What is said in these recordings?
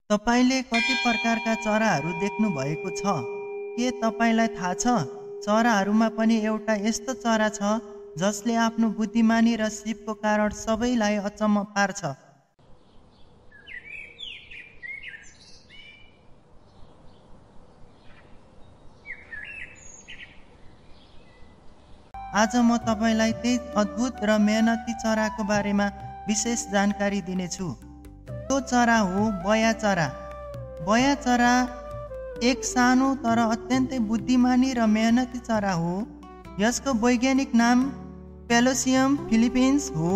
तपाईले कति प्रकारका चराहरू देख्नु भएको छ? के तपाईलाई थाहा छ? चराहरूमा पनि एउटा यस्तो चरा छ जसले आफ्नो बुद्धिमानी र सिपको कारण सबैलाई अचम्म पार्छ। आज म तपाईलाई त्यही अद्भुत र मेहनती चराको बारेमा विशेष जानकारी दिनेछु। त्यो चरा हो बया चरा। बया चरा एक सानो तर अत्यन्तै बुद्धिमानी र मेहनती चरा हो। यसको वैज्ञानिक नाम पेलोसियम फिलिपिन्स हो।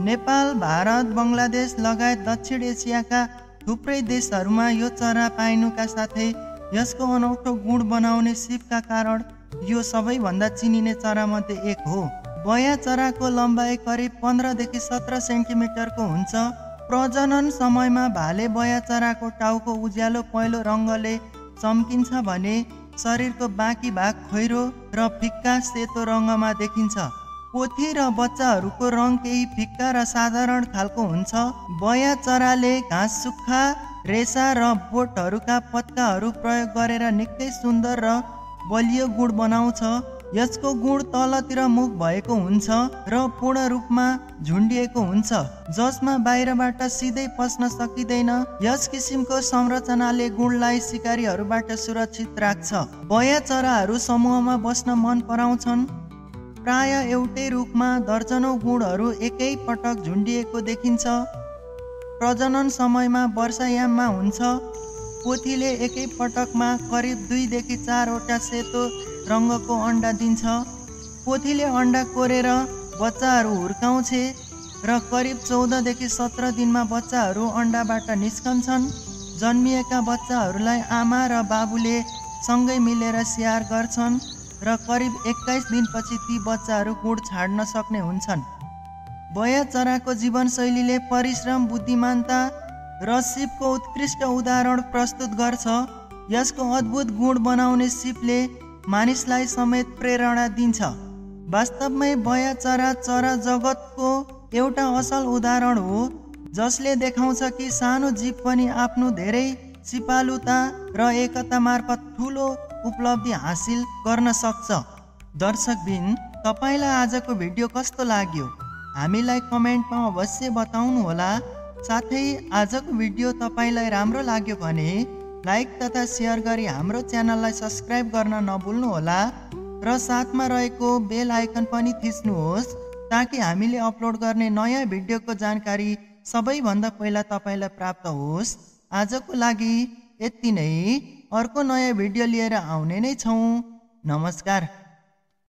नेपाल, भारत, बङ्गलादेश लगायत दक्षिण एसियाका थुप्रै देशहरूमा यो चरा पाइनुका साथै यसको अनौठो गुण बनाउने सिपका कारण यो सबैभन्दा चिनिने चरामध्ये एक हो। बया चराको लम्बाइ करिब 15 देखि 17 सेन्टिमिटरको हुन्छ। प्रजनन समयमा भाले बया चराको टाउको उज्यालो पहेँलो रङ्गले चम्किन्छ भने शरीरको बाँकी भाग खैरो र फिक्का सेतो रङ्गमा देखिन्छ। पोथी र बच्चाहरूको रङ केही फिक्का र साधारण खालको हुन्छ। बया चराले घाँस, सुक्खा रेसा र बोटहरूका पत्ताहरू प्रयोग गरेर निकै सुन्दर र बलियो गुड बनाउँछ। यसको गुड तलतिर मुख भएको हुन्छ र पूर्ण रूपमा झुन्डिएको हुन्छ, जसमा बाहिरबाट सिधै पस्न सकिँदैन। यस किसिमको संरचनाले गुडलाई शिकारीहरूबाट सुरक्षित राख्छ। बया चराहरू समूहमा बस्न मन पराउँछन्। प्राय एउटै रुखमा दर्जनौं गुडहरू एकै पटक झुन्डिएको देखिन्छ। प्रजनन समयमा वर्षायाममा हुन्छ। पोथीले एकै पटकमा करिब 2 देखि 4 वटा सेतो रङ्गको अन्डा दिन्छ। पोथीले अन्डा कोरेर बच्चाहरू हुर्काउँछे र करिब 14 देखि 17 दिनमा बच्चाहरू अन्डाबाट निस्कन्छन्। जन्मिएका बच्चाहरूलाई आमा र बाबुले सँगै मिलेर स्याहार गर्छन् र करिब 21 दिनपछि ती बच्चाहरू गुड छाड्न सक्ने हुन्छन्। बया चराको जीवनशैलीले परिश्रम, बुद्धिमानता र सिपको उत्कृष्ट उदाहरण प्रस्तुत गर्छ। यसको अद्भुत गुण बनाउने सिपले मानिसलाई समेत प्रेरणा दिन्छ। वास्तवमै बया चरा चरा जगतको एउटा असल उदाहरण हो, जसले देखाउँछ कि सानो जीव पनि आफ्नो धेरै सिपालुता र एकता मार्फत ठुलो उपलब्धि हासिल गर्न सक्छ। दर्शकबिन, तपाईलाई आजको भिडियो कस्तो लाग्यो? हामीलाई कमेन्टमा अवश्य बताउनुहोला। साथै आजको भिडियो तपाईलाई राम्रो लाग्यो भने लाइक तथा सेयर गरी हाम्रो च्यानललाई सब्स्क्राइब गर्न नभुल्नुहोला र साथमा रहेको बेल आइकन पनि थिच्नुहोस् ताकि हामीले अपलोड गर्ने नयाँ भिडियोको जानकारी सबैभन्दा पहिला तपाईलाई प्राप्त होस्। आजको लागि यति नै। अर्को नयाँ भिडियो लिएर आउने नै छौँ। नमस्कार।